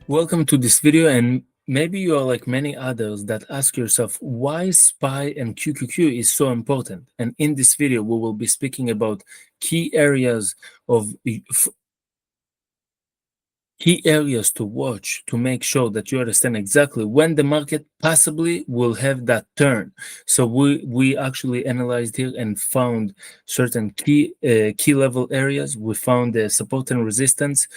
Welcome to this video, and maybe you are like many others that ask yourself why SPY and QQQ is so important. And in this video, we will be speaking about key areas of key areas to watch to make sure that you understand exactly when the market possibly will have that turn. So we actually analyzed here and found certain key level areas. We found the support and resistance,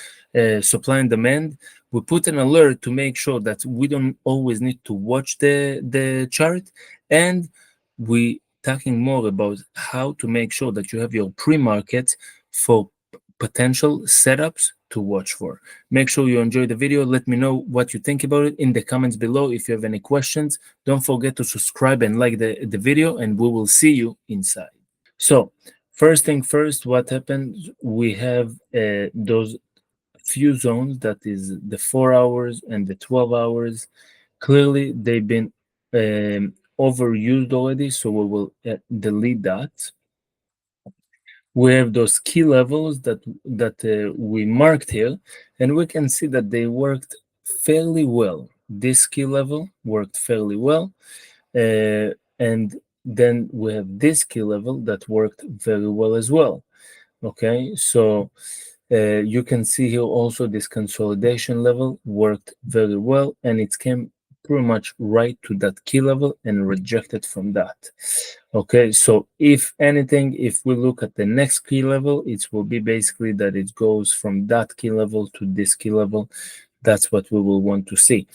supply and demand. We put an alert to make sure that we don't always need to watch the chart, and we talking more about how to make sure that you have your pre-market for potential setups to watch for. Make sure you enjoy the video. Let me know what you think about it in the comments below. If you have any questions, don't forget to subscribe and like the video, and we will see you inside. So first thing first, what happened? We have those few zones, that is the 4 hours and the 12 hours. Clearly, they've been overused already, so we will delete that. We have those key levels that we marked here, and we can see that they worked fairly well. This key level worked fairly well, and then we have this key level that worked very well as well. Okay, so you can see here also this consolidation level worked very well, and it came pretty much right to that key level and rejected from that. Okay, so if anything, if we look at the next key level, it will be basically that it goes from that key level to this key level. That's what we will want to see.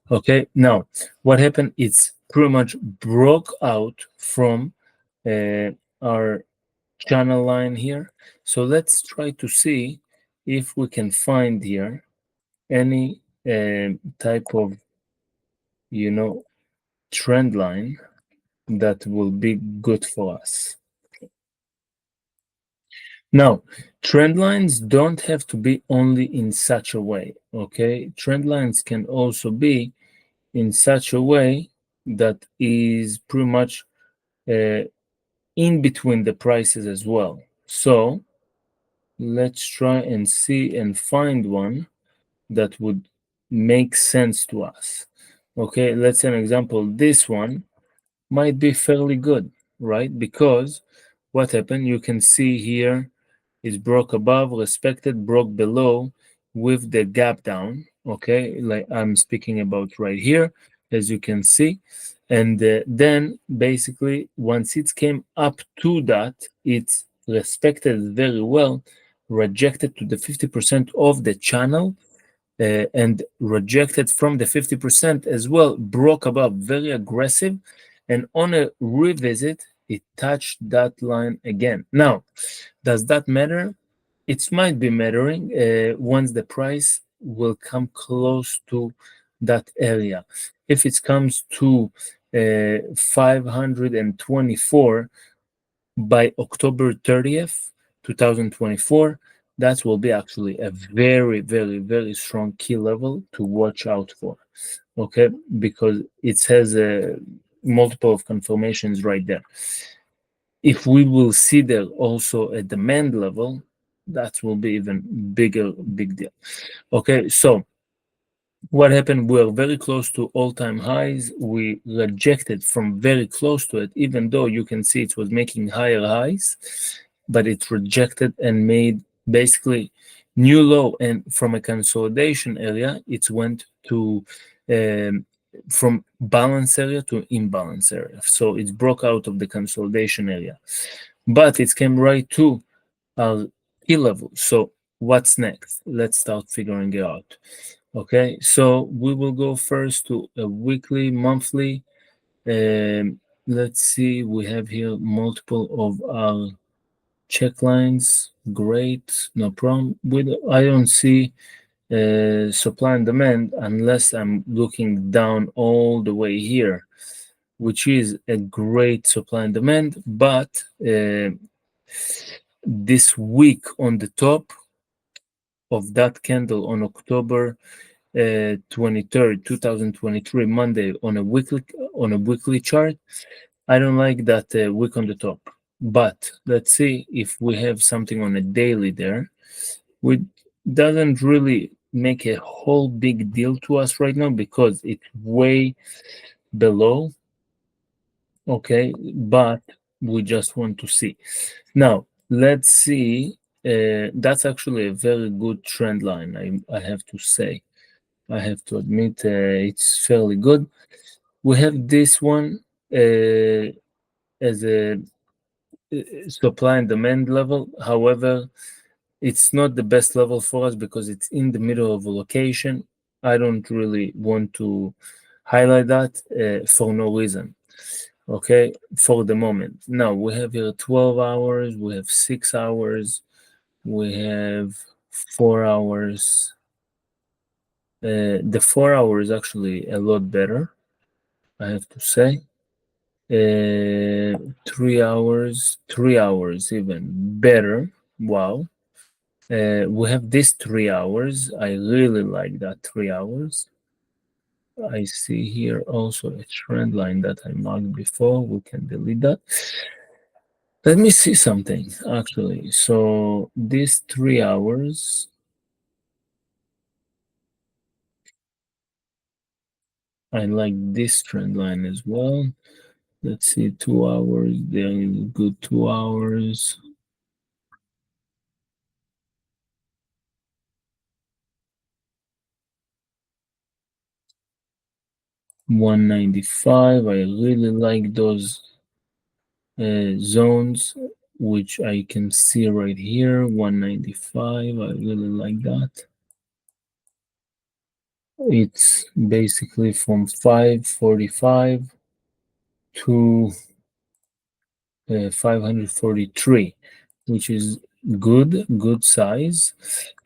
Okay, now what happened? It's pretty much broke out from our channel line here. So let's try to see if we can find here any type of, trend line that will be good for us. Now, trend lines don't have to be only in such a way, okay? Trend lines can also be in such a way that is pretty much in between the prices as well. So let's try and see and find one that would make sense to us. Okay, let's say an example. This one might be fairly good, right? Because what happened, you can see here is broke above, respected, broke below with the gap down. Okay, like I'm speaking about right here, as you can see. And then basically, once it came up to that, it's respected very well, rejected to the 50% of the channel, and rejected from the 50% as well, broke above, very aggressive, and on a revisit, it touched that line again. Now, does that matter? It might be mattering once the price will come close to that area. If it comes to 524 by October 30th, 2024, that will be actually a very, very, very strong key level to watch out for. Okay, because it has a multiple of confirmations right there. If we will see there also a demand level, that will be even big deal. Okay, so what happened? We are very close to all-time highs. We rejected from very close to it, even though you can see it was making higher highs, but it rejected and made basically new low. And from a consolidation area, it went to from balance area to imbalance area. So it broke out of the consolidation area, but it came right to our key level. So what's next? Let's start figuring it out. Okay, so we will go first to a weekly, monthly. Let's see, we have here multiple of our check lines. Great, no problem. I don't see supply and demand unless I'm looking down all the way here, which is a great supply and demand. But this week on the top of that candle on October 23rd, 2023, Monday, on a weekly chart, I don't like that wick on the top. But let's see if we have something on a daily there. We doesn't really make a whole big deal to us right now because it's way below. Okay, but we just want to see. Now, let's see. That's actually a very good trend line, I have to say. I have to admit, it's fairly good. We have this one as a supply and demand level. However, it's not the best level for us because it's in the middle of a location. I don't really want to highlight that for no reason. Okay, for the moment. Now we have here 12 hours, we have 6 hours, we have 4 hours. The 4 hours is actually a lot better, I have to say. 3 hours, 3 hours even better. Wow. We have this 3 hours. I really like that 3 hours. I see here also a trend line that I marked before. We can delete that. Let me see something actually. So these 3 hours, I like this trend line as well. Let's see, 2 hours. There is a good 2 hours. $195. I really like those zones, which I can see right here. 195. I really like that. It's basically from 545 to 543, which is good size.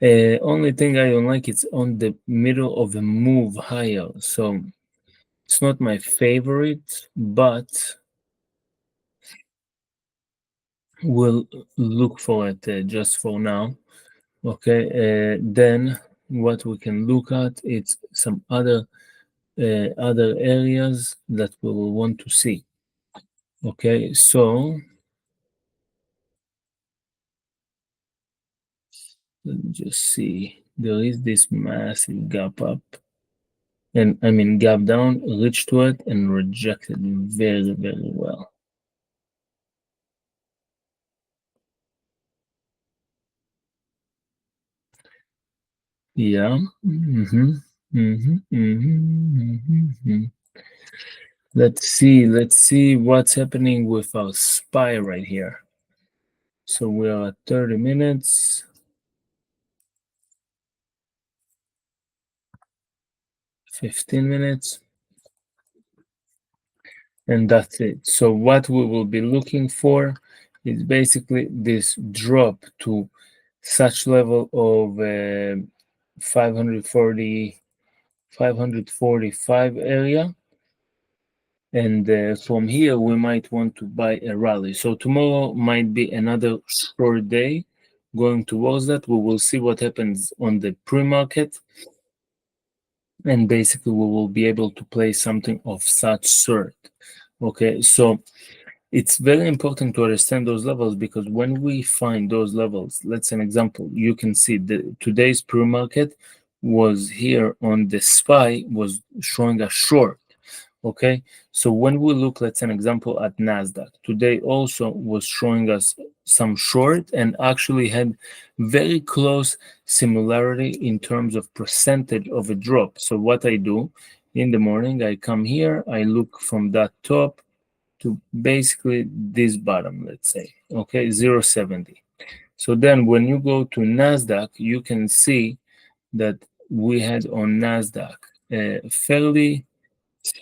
Only thing I don't like, it's on the middle of a move higher, so it's not my favorite, but we'll look for it just for now. Okay, then what we can look at, it's some other areas that we will want to see. Okay, so let me just see. There is this massive gap up, and I mean gap down, reached to it and rejected very well. Yeah. Let's see what's happening with our spy right here. So we are at 30 minutes, 15 minutes, and that's it. So what we will be looking for is basically this drop to such level of 540, 545 area. And from here, we might want to buy a rally. So tomorrow might be another short day going towards that. We will see what happens on the pre-market. And basically, we will be able to play something of such sort. Okay, so it's very important to understand those levels because when we find those levels, let's say an example, you can see that today's pre-market was here on the SPY was showing a short. Okay, so when we look, let's say an example at Nasdaq today also was showing us some short and actually had very close similarity in terms of percentage of a drop. So what I do in the morning, I come here, I look from that top to basically this bottom, let's say, okay, 0.70. So then when you go to Nasdaq, you can see that we had on Nasdaq fairly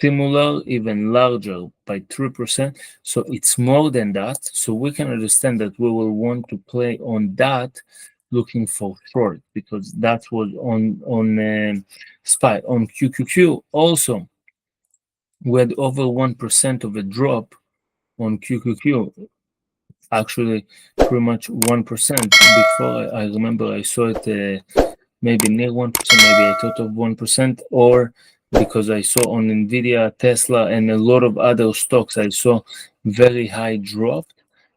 similar, even larger by 3%. So it's more than that. So we can understand that we will want to play on that, looking for short because that was on SPY. On QQQ also, we had over 1% of a drop on QQQ. Actually, pretty much 1%. Before I remember I saw it maybe near 1%, maybe I thought of 1%, or because I saw on Nvidia, Tesla, and a lot of other stocks, I saw very high drop,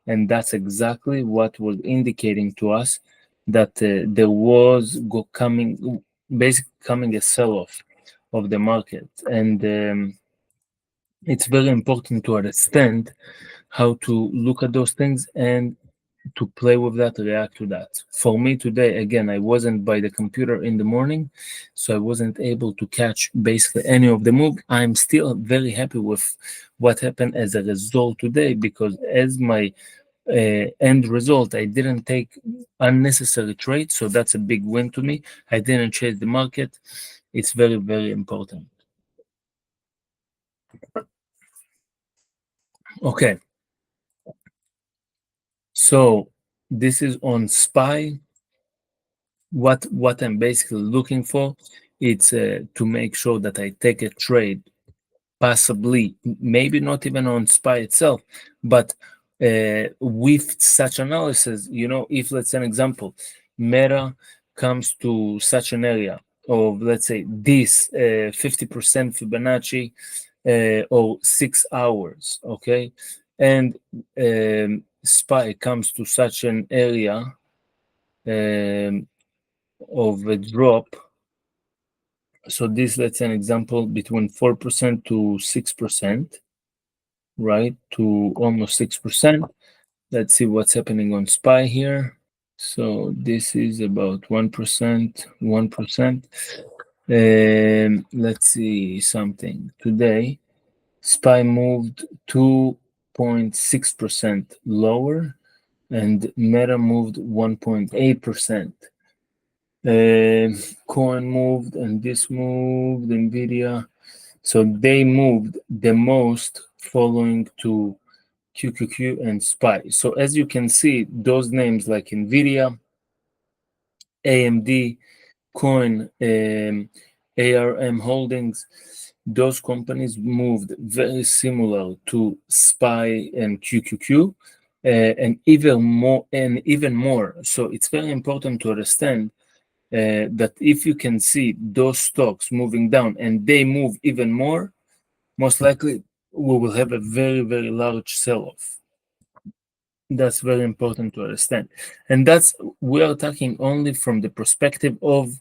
and that's exactly what was indicating to us that there was coming basically coming a sell-off of the market. And it's very important to understand how to look at those things and to play with that, react to that. For me today, again, I wasn't by the computer in the morning, so I wasn't able to catch basically any of the move. I'm still very happy with what happened as a result today, because as my end result, I didn't take unnecessary trades, so that's a big win to me. I didn't chase the market. It's very, very important. Okay, so this is on SPY. What I'm basically looking for, it's to make sure that I take a trade, possibly maybe not even on SPY itself, but with such analysis. If, let's say an example, Meta comes to such an area of, let's say, this 50% Fibonacci or 6 hours, okay, and SPY comes to such an area um, of a drop. So this, let's say an example, between 4% to 6%, right? To almost 6%. Let's see what's happening on SPY here. So this is about 1%, 1%. Let's see something. Today, SPY moved 2.6% lower, and Meta moved 1.8%. Coin moved, and this moved, Nvidia. So they moved the most following to QQQ and SPY. So as you can see, those names like Nvidia, AMD, Coin, ARM Holdings, those companies moved very similar to SPY and QQQ, and even more. So it's very important to understand that if you can see those stocks moving down and they move even more, most likely we will have a very, very large sell-off. That's very important to understand. And we are talking only from the perspective of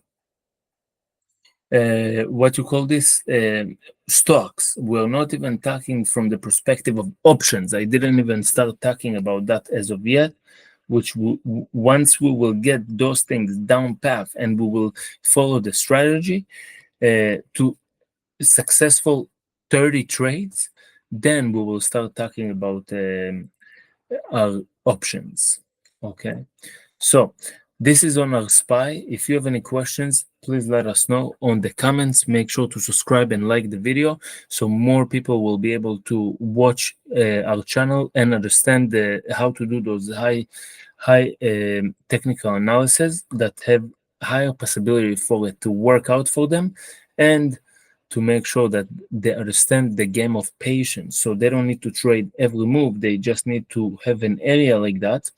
what you call this, stocks. We're not even talking from the perspective of options. I didn't even start talking about that as of yet, which once we will get those things down path and we will follow the strategy to successful 30 trades, then we will start talking about our options. Okay, so this is on our SPY. If you have any questions, please let us know on the comments. Make sure to subscribe and like the video so more people will be able to watch our channel and understand how to do those high technical analysis that have higher possibility for it to work out for them, and to make sure that they understand the game of patience. So they don't need to trade every move. They just need to have an area like that.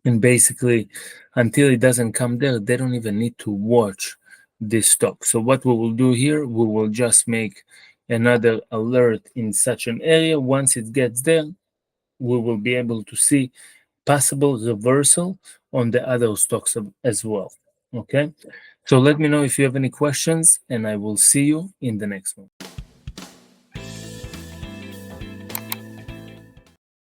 And basically, until it doesn't come there, they don't even need to watch this stock. So what we will do here, we will just make another alert in such an area. Once it gets there, we will be able to see possible reversal on the other stocks as well. Okay, so let me know if you have any questions, and I will see you in the next one.